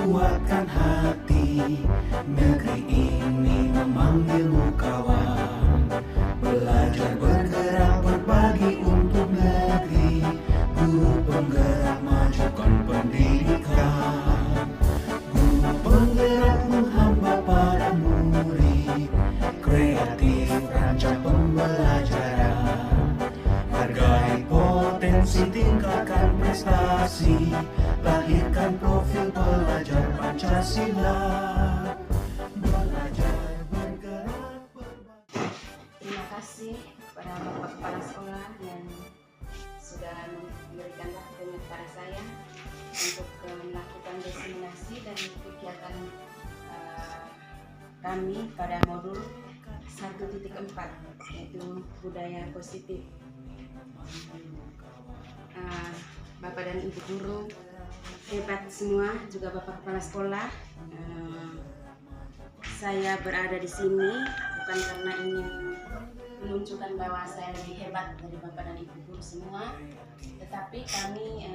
kuatkan hati. Negeri ini memanggilmu kawan. Belajar bergerak berbagi untuk negeri. Guru penggerak majukan pendidikan. Guru penggerak menghamba para murid. Kreatif rancang pembelajaran. Hargai potensi, tingkatkan prestasi. Lahirkan profil pelajar Pancasila. Belajar bergerak berbagi. Terima kasih kepada Bapak Kepala Sekolah yang sudah memberikan waktunya kepada saya untuk melakukan diseminasi dan kegiatan kami pada modul 1.4 yaitu budaya positif. Bapak dan Ibu guru hebat semua, juga Bapak Kepala Sekolah. Saya berada di sini bukan karena ingin menunjukkan bahwa saya lebih hebat dari Bapak dan Ibu guru semua, tetapi kami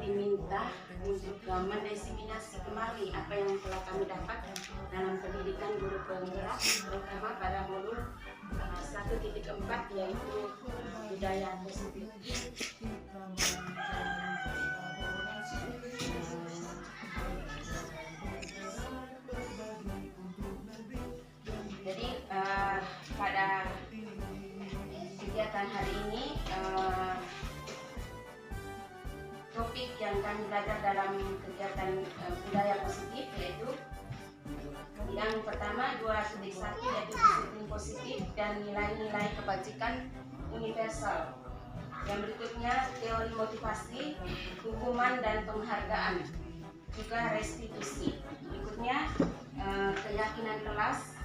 diminta untuk mendiseminasi kembali apa yang telah kami dapat dalam pendidikan guru penggerak, terutama pada modul 1.4 yaitu budaya positif. Jadi pada kegiatan hari ini topik yang kami belajar dalam kegiatan budaya positif yaitu yang pertama 2.1 yaitu disiplin positif dan nilai-nilai kebajikan universal. Yang berikutnya teori motivasi, hukuman dan penghargaan, juga restitusi. Berikutnya keyakinan kelas.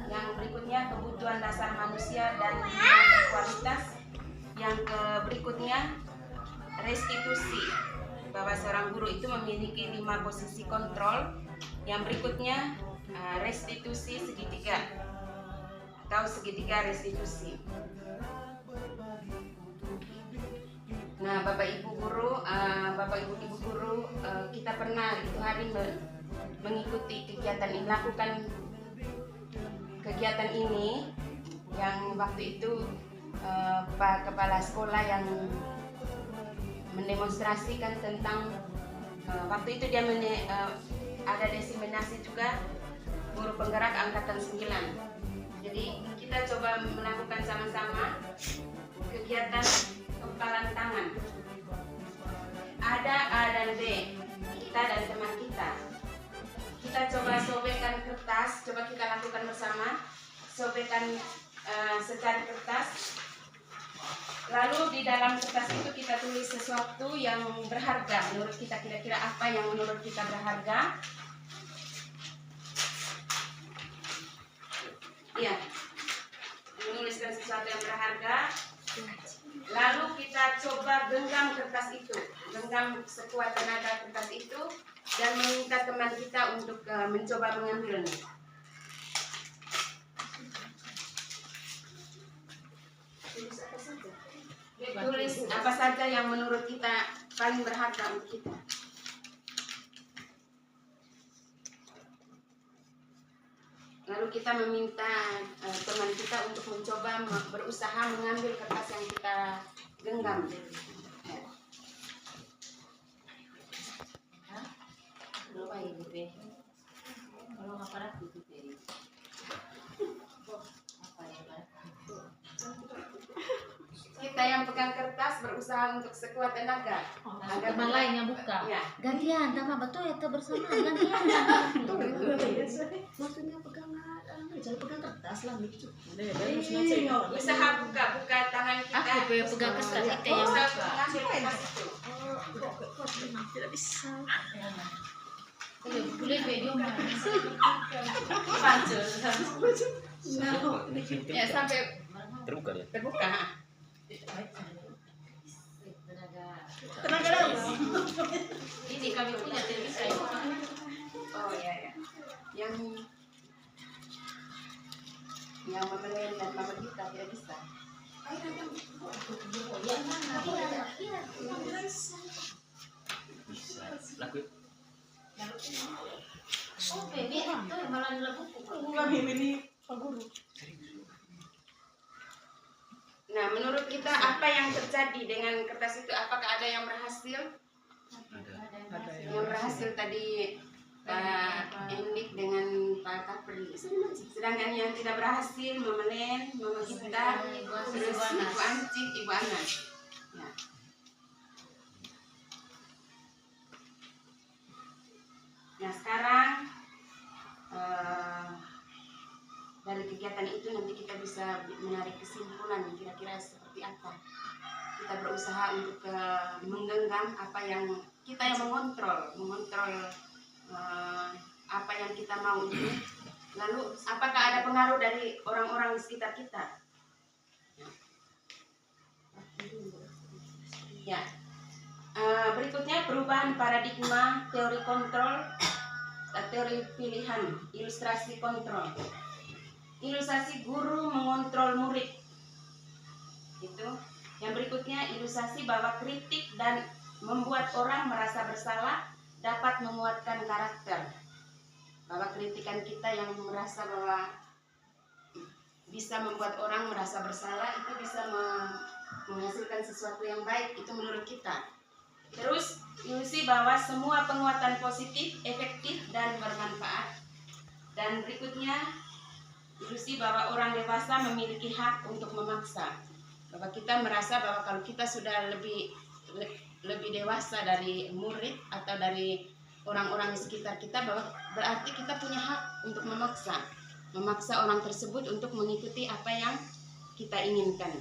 Yang berikutnya kebutuhan dasar manusia dan berkualitas. Yang berikutnya restitusi, bahwa seorang guru itu memiliki 5 posisi kontrol. Yang berikutnya restitusi segitiga atau segitiga restitusi. Nah, Bapak Ibu guru, kita pernah itu hari mengikuti kegiatan ini, melakukan kegiatan ini yang waktu itu Pak Kepala Sekolah yang mendemonstrasikan tentang waktu itu dia ada diseminasi juga guru penggerak angkatan 9. Jadi kita coba melakukan sama-sama kegiatan kepalan tangan. Ada A dan B, kita dan teman kita. Kita coba sobekkan kertas, coba kita lakukan bersama. Sobekkan secari kertas. Lalu di dalam kertas itu kita tulis sesuatu yang berharga menurut kita, kira-kira apa yang menurut kita berharga. Iya, menuliskan sesuatu yang berharga. Lalu kita coba genggam kertas itu, genggam sekuat tenaga kertas itu, dan meminta teman kita untuk mencoba mengambilnya. Tulis apa saja yang menurut kita paling berharga untuk kita. Lalu kita meminta teman kita untuk mencoba berusaha mengambil kertas yang kita genggam. Kita yang pegang kertas berusaha untuk sekuat tenaga agar teman lainnya buka. Ya. Gantian, sama betul ya bersamaan gantian. Maksudnya pegang jangan pegang kertas lah gitu. Usaha buka tangan kita. Aku pegang kertas kita yang Usaha buka. mengambil kertas itu. Tidak bisa. Boleh video mana? Ya sampai Terbuka ya? terbuka. Tenaga dalam. Ini kami punya televisi. Oh ya. Yang memelihara dan mama kita tidak bisa. Yang mana? Oh, baby, itu malah nilai buku. Kami ini Pak Guru. Nah, menurut kita apa yang terjadi dengan kertas itu? Apakah ada yang berhasil? Yang berhasil tadi Pak Endik dengan Pak Kapri. Sedangkan yang tidak berhasil Mama Len, Mama Gita, terus Ibu Ancik, Ibu Anas. Ya. Nah, sekarang dari kegiatan itu nanti kita bisa menarik kesimpulan kira-kira seperti apa. Kita berusaha untuk menggenggam apa yang kita yang mengontrol apa yang kita mau itu. Lalu apakah ada pengaruh dari orang-orang di sekitar kita? Ya. Berikutnya perubahan paradigma teori kontrol, teori pilihan, ilustrasi kontrol. Ilustrasi guru mengontrol murid. Itu. Yang berikutnya ilustrasi bahwa kritik dan membuat orang merasa bersalah dapat menguatkan karakter. Bahwa kritikan kita yang merasa bahwa bisa membuat orang merasa bersalah itu bisa menghasilkan sesuatu yang baik, itu menurut kita. Terus ilusi bahwa semua penguatan positif, efektif dan bermanfaat. Dan berikutnya ilusi bahwa orang dewasa memiliki hak untuk memaksa. Bahwa kita merasa bahwa kalau kita sudah lebih dewasa dari murid atau dari orang-orang di sekitar kita, bahwa berarti kita punya hak untuk memaksa orang tersebut untuk mengikuti apa yang kita inginkan.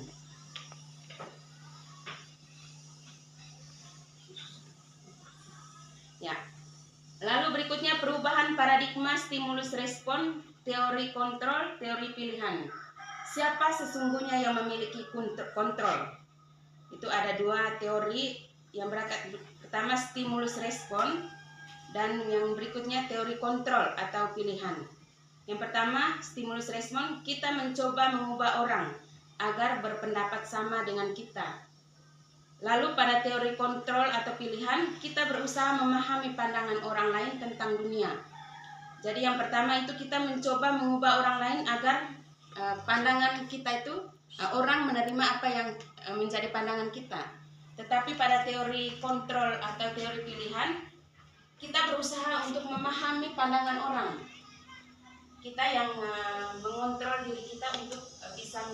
Ya. Lalu berikutnya perubahan paradigma stimulus respon, teori kontrol, teori pilihan. Siapa sesungguhnya yang memiliki kontrol? Itu ada dua teori yang berangkat. Pertama stimulus respon dan yang berikutnya teori kontrol atau pilihan. Yang pertama stimulus respon, kita mencoba mengubah orang agar berpendapat sama dengan kita. Lalu pada teori kontrol atau pilihan, kita berusaha memahami pandangan orang lain tentang dunia. Jadi yang pertama itu kita mencoba mengubah orang lain agar pandangan kita itu orang menerima apa yang menjadi pandangan kita. Tetapi pada teori kontrol atau teori pilihan, kita berusaha untuk memahami pandangan orang. Kita yang mengontrol diri kita untuk bisa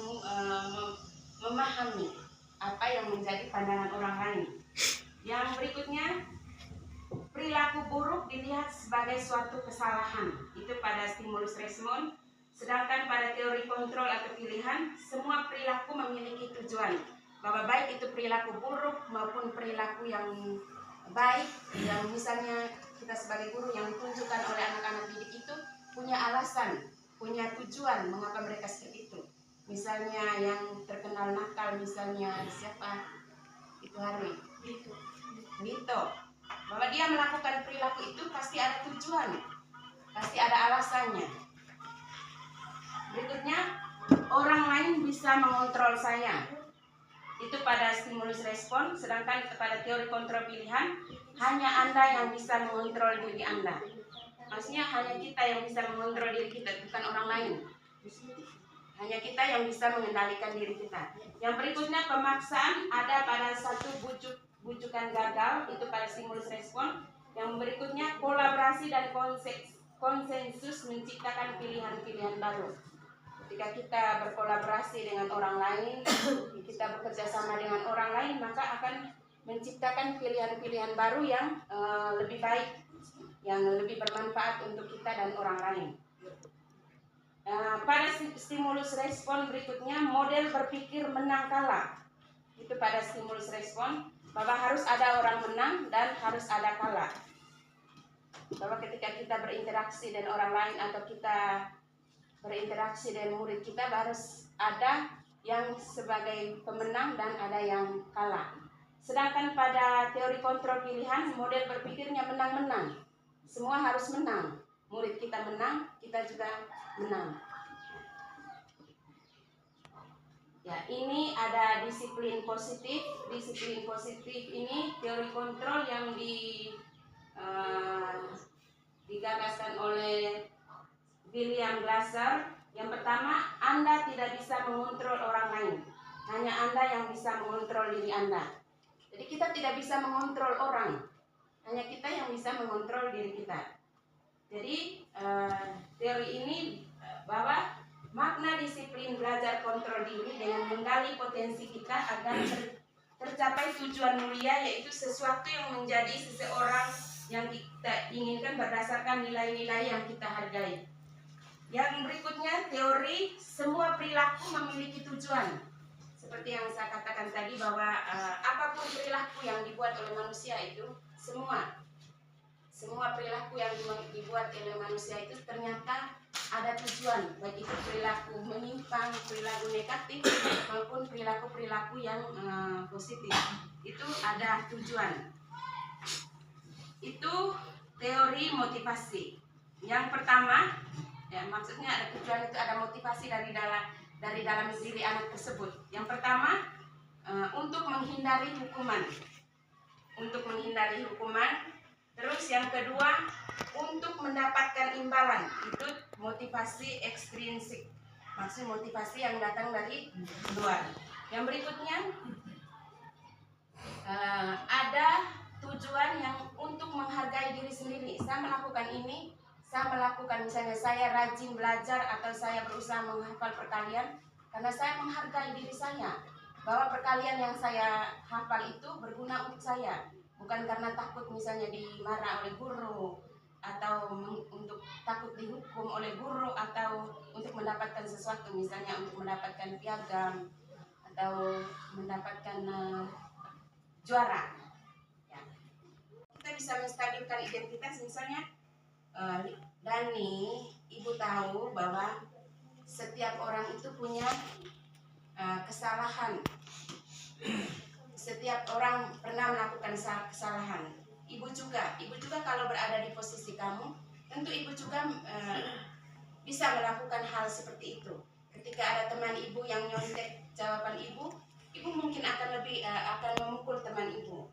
memahami apa yang menjadi pandangan orang lain. Yang berikutnya, perilaku buruk dilihat sebagai suatu kesalahan. Itu pada stimulus respon. Sedangkan pada teori kontrol atau pilihan, semua perilaku memiliki tujuan. Bahwa baik itu perilaku buruk maupun perilaku yang baik, yang misalnya kita sebagai guru yang ditunjukkan oleh anak-anak didik itu punya alasan, punya tujuan mengapa mereka seperti itu. Misalnya yang terkenal nakal, misalnya siapa? Itu Harwi. Mito. Bahwa dia melakukan perilaku itu pasti ada tujuan, pasti ada alasannya. Berikutnya, orang lain bisa mengontrol saya. Itu pada stimulus respon, sedangkan pada teori kontrol pilihan, hanya Anda yang bisa mengontrol diri Anda. Maksudnya hanya kita yang bisa mengontrol diri kita, bukan orang lain. Hanya kita yang bisa mengendalikan diri kita. Yang berikutnya pemaksaan ada pada satu bujukan gagal, itu pada stimulus respon. Yang berikutnya kolaborasi dan konsensus menciptakan pilihan-pilihan baru. Ketika kita berkolaborasi dengan orang lain, kita bekerja sama dengan orang lain, maka akan menciptakan pilihan-pilihan baru yang lebih baik, yang lebih bermanfaat untuk kita dan orang lain. Pada stimulus respon berikutnya, model berpikir menang kalah. Itu pada stimulus respon, bahwa harus ada orang menang dan harus ada kalah. Bahwa ketika kita berinteraksi dengan orang lain atau kita berinteraksi dengan murid kita, harus ada yang sebagai pemenang dan ada yang kalah. Sedangkan pada teori kontrol pilihan, model berpikirnya menang-menang. Semua harus menang. Murid kita menang, kita juga menang. Ya, ini ada disiplin positif. Disiplin positif ini teori kontrol yang dijelaskan oleh William Glasser. Yang pertama, Anda tidak bisa mengontrol orang lain. Hanya Anda yang bisa mengontrol diri Anda. Jadi kita tidak bisa mengontrol orang. Hanya kita yang bisa mengontrol diri kita. Jadi teori ini bahwa makna disiplin belajar kontrol diri dengan menggali potensi kita agar tercapai tujuan mulia, yaitu sesuatu yang menjadi seseorang yang kita inginkan berdasarkan nilai-nilai yang kita hargai. Yang berikutnya, teori semua perilaku memiliki tujuan. Seperti yang saya katakan tadi bahwa apapun perilaku yang dibuat oleh manusia itu semua perilaku yang dibuat oleh manusia itu ternyata ada tujuan, baik itu perilaku menyimpang, perilaku negatif maupun perilaku-perilaku yang positif. Itu ada tujuan. Itu teori motivasi. Yang pertama, ya maksudnya ada tujuan itu ada motivasi dari dalam diri anak tersebut. Yang pertama, untuk menghindari hukuman. Untuk menghindari hukuman. Terus yang kedua, untuk mendapatkan imbalan. Itu motivasi ekstrinsik. Maksud motivasi yang datang dari luar. Yang berikutnya, ada tujuan yang untuk menghargai diri sendiri. Saya melakukan ini, saya melakukan misalnya saya rajin belajar atau saya berusaha menghafal perkalian karena saya menghargai diri saya. Bahwa perkalian yang saya hafal itu berguna untuk saya. Bukan karena takut misalnya dimarah oleh guru, atau untuk takut dihukum oleh guru, atau untuk mendapatkan sesuatu, misalnya untuk mendapatkan piagam atau mendapatkan juara. Ya. Kita bisa menstabilkan identitas, misalnya Dani, ibu tahu bahwa setiap orang itu punya kesalahan. Setiap orang pernah melakukan kesalahan. Ibu juga kalau berada di posisi kamu, tentu ibu juga bisa melakukan hal seperti itu. Ketika ada teman ibu yang nyontek jawaban ibu mungkin akan memukul teman ibu.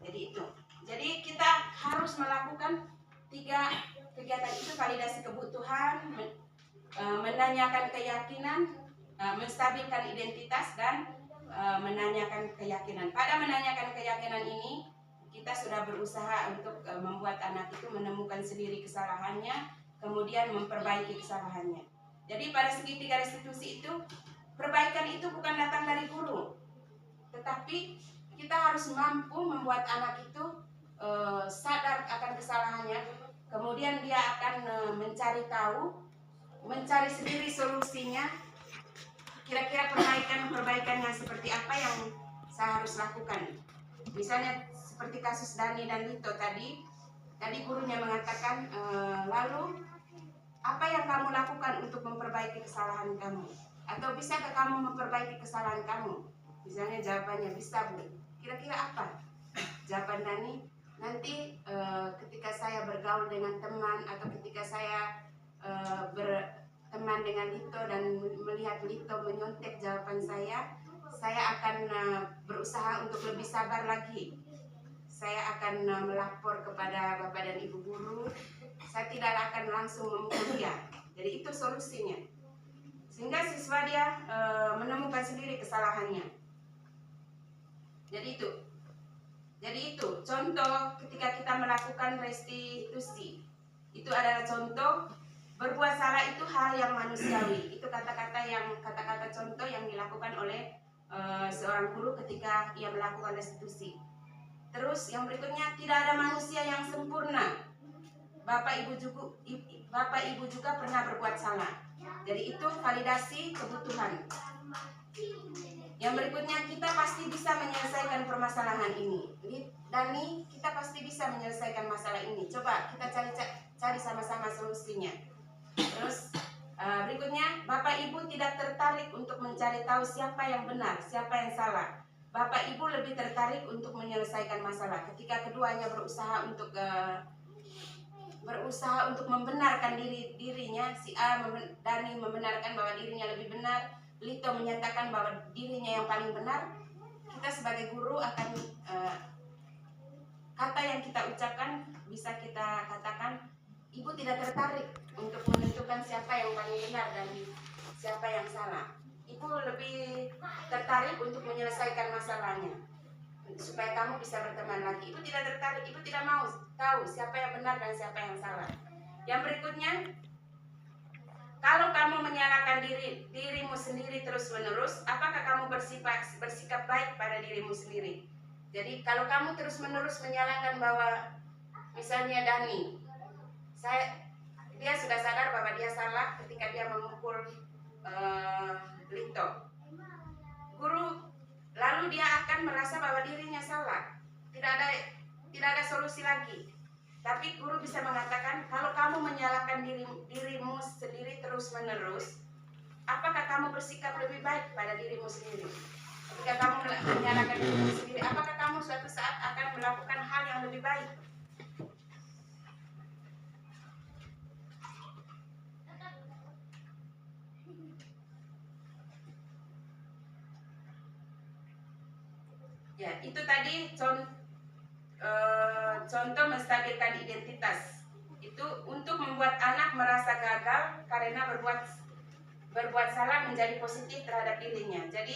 Jadi itu. Jadi kita harus melakukan 3 kegiatan itu: validasi kebutuhan, menanyakan keyakinan, menstabilkan identitas, dan menanyakan keyakinan. Pada menanyakan keyakinan ini, kita sudah berusaha untuk membuat anak itu menemukan sendiri kesalahannya, kemudian memperbaiki kesalahannya. Jadi pada segitiga restitusi itu, perbaikan itu bukan datang dari guru, tetapi kita harus mampu membuat anak itu sadar akan kesalahannya, kemudian dia akan mencari tahu, mencari sendiri solusinya. Kira-kira perbaikannya seperti apa yang saya harus lakukan. Misalnya seperti kasus Dani dan Lito tadi gurunya mengatakan, lalu apa yang kamu lakukan untuk memperbaiki kesalahan kamu? Atau bisakah kamu memperbaiki kesalahan kamu? Misalnya jawabannya, bisa Bu. Kira-kira apa? Jawaban Dani, nanti ketika saya bergaul dengan teman atau ketika saya berteman dengan Lito dan melihat Lito menyontek jawaban saya akan berusaha untuk lebih sabar lagi. Saya akan melapor kepada Bapak dan Ibu guru. Saya tidak akan langsung memukul dia. Jadi itu solusinya. Sehingga siswa dia menemukan sendiri kesalahannya. Jadi itu contoh ketika kita melakukan restitusi. Itu adalah contoh. Berbuat salah itu hal yang manusiawi. Itu kata-kata contoh yang dilakukan oleh seorang guru ketika ia melakukan restitusi. Terus yang berikutnya, tidak ada manusia yang sempurna. Bapak Ibu juga pernah berbuat salah. Jadi itu validasi kebutuhan. Yang berikutnya, kita pasti bisa menyelesaikan permasalahan ini. Dani, kita pasti bisa menyelesaikan masalah ini. Coba kita cari sama-sama solusinya. Terus berikutnya, Bapak Ibu tidak tertarik untuk mencari tahu siapa yang benar, siapa yang salah. Bapak Ibu lebih tertarik untuk menyelesaikan masalah. Ketika keduanya berusaha untuk membenarkan dirinya, si A Dani membenarkan bahwa dirinya lebih benar, Lito menyatakan bahwa dirinya yang paling benar, kita sebagai guru akan kata yang kita ucapkan bisa kita katakan ibu tidak tertarik untuk menentukan siapa yang paling benar dan siapa yang salah. Ibu lebih tertarik untuk menyelesaikan masalahnya supaya kamu bisa berteman lagi. Ibu tidak tertarik, ibu tidak mau tahu siapa yang benar dan siapa yang salah. Yang berikutnya, kalau kamu menyalahkan dirimu sendiri terus-menerus, apakah kamu bersikap baik pada dirimu sendiri? Jadi kalau kamu terus-menerus menyalahkan bahwa misalnya Dani, dia sudah sadar bahwa dia salah ketika dia memukul Lito. Guru lalu dia akan merasa bahwa dirinya salah. Tidak ada solusi lagi. Tapi guru bisa mengatakan, kalau kamu menyalahkan dirimu sendiri terus-menerus, apakah kamu bersikap lebih baik pada dirimu sendiri? Ketika kamu menyalahkan dirimu sendiri, apakah kamu suatu saat akan melakukan hal yang lebih baik? Ya, itu tadi contoh menstabilkan identitas. Itu untuk membuat anak merasa gagal karena berbuat salah menjadi positif terhadap dirinya. Jadi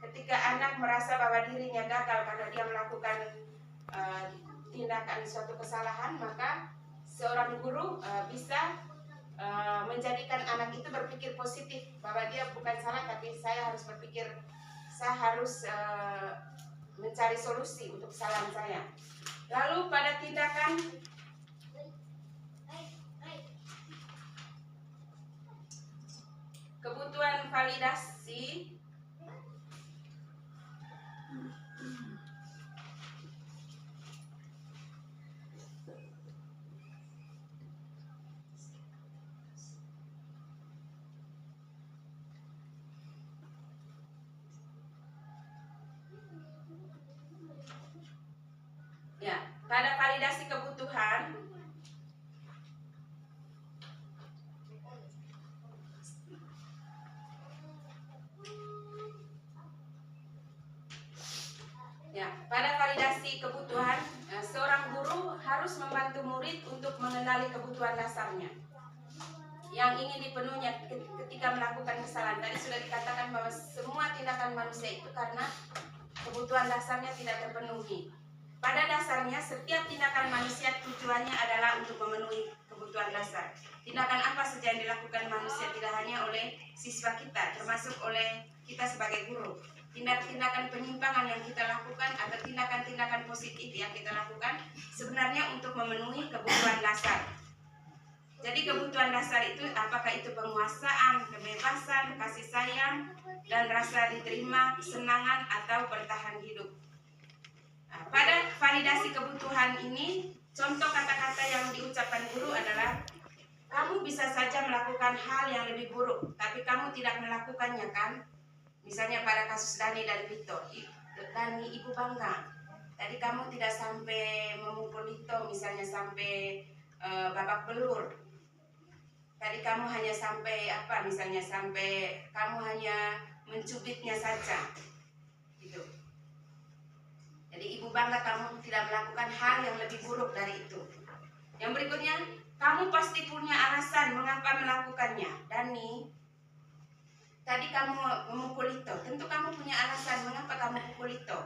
ketika anak merasa bahwa dirinya gagal karena dia melakukan tindakan suatu kesalahan, maka seorang guru bisa menjadikan anak itu berpikir positif bahwa dia bukan salah, tapi saya harus berpikir, saya harus mencari solusi untuk kesalahan saya. Lalu pada tindakan kebutuhan validasi, ya, pada validasi kebutuhan seorang guru harus membantu murid untuk mengenali kebutuhan dasarnya yang ingin dipenuhinya ketika melakukan kesalahan. Tadi sudah dikatakan bahwa semua tindakan manusia itu karena kebutuhan dasarnya tidak terpenuhi. Pada dasarnya setiap tindakan manusia tujuannya adalah untuk memenuhi kebutuhan dasar. Tindakan apa saja yang dilakukan manusia tidak hanya oleh siswa kita, termasuk oleh kita sebagai guru. Tindakan penyimpangan yang kita lakukan atau tindakan-tindakan positif yang kita lakukan sebenarnya untuk memenuhi kebutuhan dasar. Jadi kebutuhan dasar itu apakah itu penguasaan, kebebasan, kasih sayang, dan rasa diterima, kesenangan, atau bertahan hidup. Nah, pada validasi kebutuhan ini, contoh kata-kata yang diucapkan guru adalah, kamu bisa saja melakukan hal yang lebih buruk, tapi kamu tidak melakukannya, kan? Misalnya pada kasus Dani dan Lito, Dani, ibu bangga. Tadi kamu tidak sampai memukul Lito, misalnya sampai babak belur. Tadi kamu hanya sampai misalnya sampai kamu hanya mencubitnya saja, gitu. Jadi ibu bangga kamu tidak melakukan hal yang lebih buruk dari itu. Yang berikutnya, kamu pasti punya alasan mengapa melakukannya. Dani, tadi kamu memukul itu, tentu kamu punya alasan mengapa kamu memukul itu.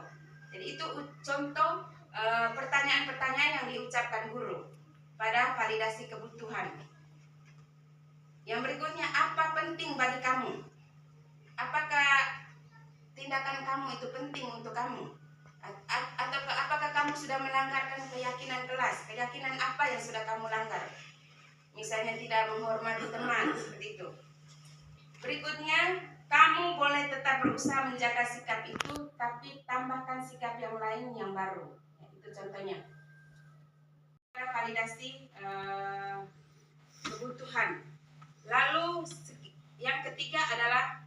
Jadi itu contoh pertanyaan-pertanyaan yang diucapkan guru pada validasi kebutuhan. Yang berikutnya, apa penting bagi kamu? Apakah tindakan kamu itu penting untuk kamu? Atau apakah kamu sudah melanggarkan keyakinan kelas? Keyakinan apa yang sudah kamu langgar? Misalnya tidak menghormati teman, seperti itu. Berikutnya, kamu boleh tetap berusaha menjaga sikap itu, tapi tambahkan sikap yang lain yang baru. Itu contohnya. Validasi kebutuhan. Lalu yang ketiga adalah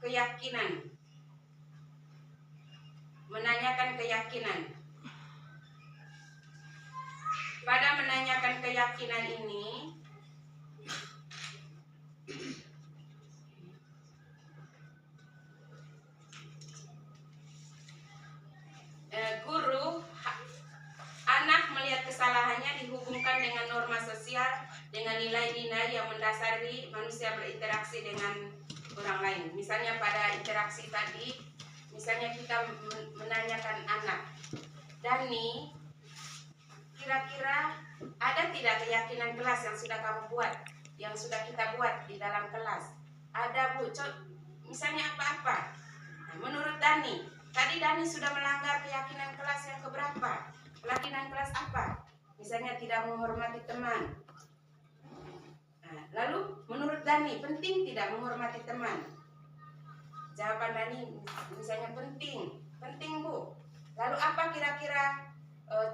keyakinan. Menanyakan keyakinan. Pada menanyakan keyakinan ini, anak melihat kesalahannya dihubungkan dengan norma sosial, dengan nilai-nilai yang mendasari manusia berinteraksi dengan orang lain. Misalnya pada interaksi tadi, misalnya kita menanyakan anak, Dani, kira-kira ada tidak keyakinan kelas yang sudah kamu buat, yang sudah kita buat di dalam kelas? Ada, Bu. Misalnya apa-apa. Nah, menurut Dani, tadi Dani sudah melanggar keyakinan kelas yang keberapa? Keyakinan kelas apa? Misalnya tidak menghormati teman. Nah, lalu menurut Dani, penting tidak menghormati teman? Jawaban Dani misalnya penting. Penting, Bu. Lalu apa kira-kira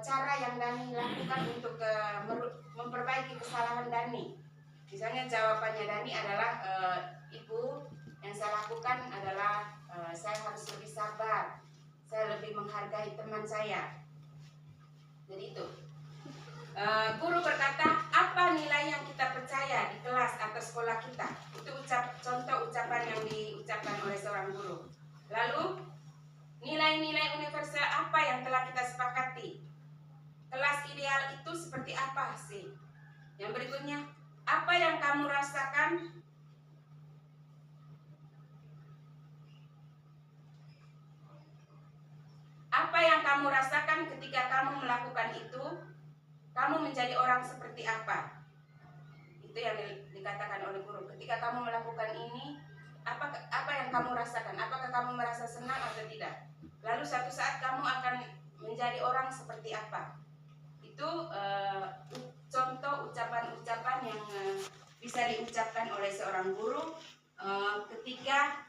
cara yang Dani lakukan untuk memperbaiki kesalahan Dani? Misalnya jawabannya Dani adalah, Ibu, yang saya lakukan adalah saya harus lebih sabar, saya lebih menghargai teman saya. Jadi itu. Guru berkata, apa nilai yang kita percaya di kelas atau sekolah kita? Itu contoh ucapan yang diucapkan oleh seorang guru. Lalu, nilai-nilai universal apa yang telah kita sepakati? Kelas ideal itu seperti apa sih? Yang berikutnya, apa yang kamu rasakan? Apa yang kamu rasakan ketika kamu melakukan itu? Kamu menjadi orang seperti apa? Itu yang dikatakan oleh guru. Ketika kamu melakukan ini, apa yang kamu rasakan? Apakah kamu merasa senang atau tidak? Lalu suatu saat kamu akan menjadi orang seperti apa? Itu contoh ucapan-ucapan yang bisa diucapkan oleh seorang guru ketika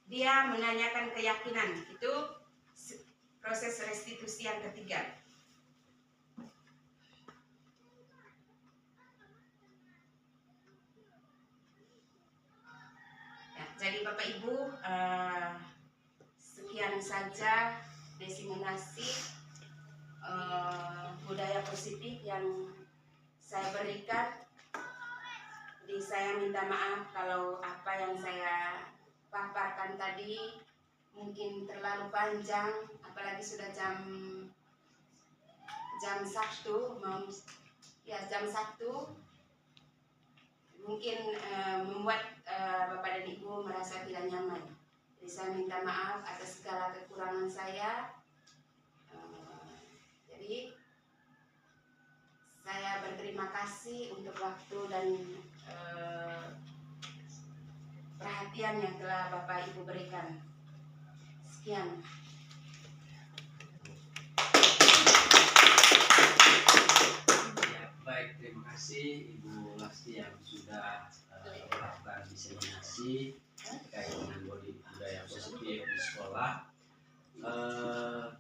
dia menanyakan keyakinan. Itu proses restitusi yang ketiga. Jadi Bapak Ibu, sekian saja diseminasi budaya positif yang saya berikan. Jadi saya minta maaf kalau apa yang saya paparkan tadi mungkin terlalu panjang, apalagi sudah jam 1, jam 1. Mungkin membuat Bapak dan Ibu merasa tidak nyaman. Jadi saya minta maaf atas segala kekurangan saya. Jadi saya berterima kasih untuk waktu dan perhatian yang telah Bapak Ibu berikan. Sekian. Baik, terima kasih Ibu Lasti yang sudah melakukan diseminasi terkait dengan budaya positif di sekolah.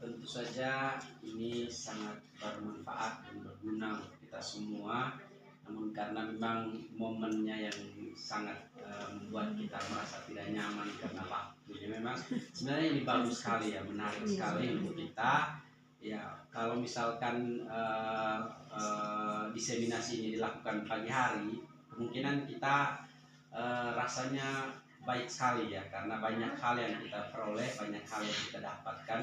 Tentu saja ini sangat bermanfaat dan berguna untuk kita semua. Namun karena memang momennya yang sangat membuat kita merasa tidak nyaman karena waktunya, memang sebenarnya ini bagus sekali ya, menarik sekali untuk kita. Ya, kalau misalkan diseminasi ini dilakukan pagi hari, kemungkinan kita rasanya baik sekali ya, karena banyak hal yang kita peroleh, banyak hal yang kita dapatkan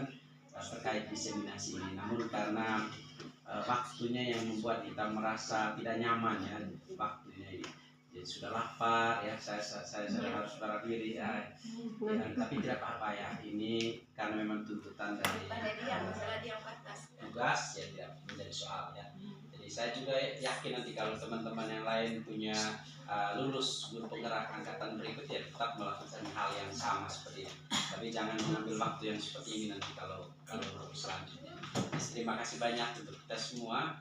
terkait diseminasi ini. Namun karena waktunya yang membuat kita merasa tidak nyaman ya, waktunya ini. Jadi sudah lapar ya, saya harus berada diri ya, tapi tidak apa-apa ya, ini karena memang tuntutan dari tugas ya, tidak menjadi soal ya. Jadi saya juga yakin nanti kalau teman-teman yang lain punya lulus guru penggerak angkatan berikut ya, tetap melakukan hal yang sama seperti ini. Tapi jangan mengambil waktu yang seperti ini nanti kalau selanjutnya. Terima kasih banyak untuk kita semua.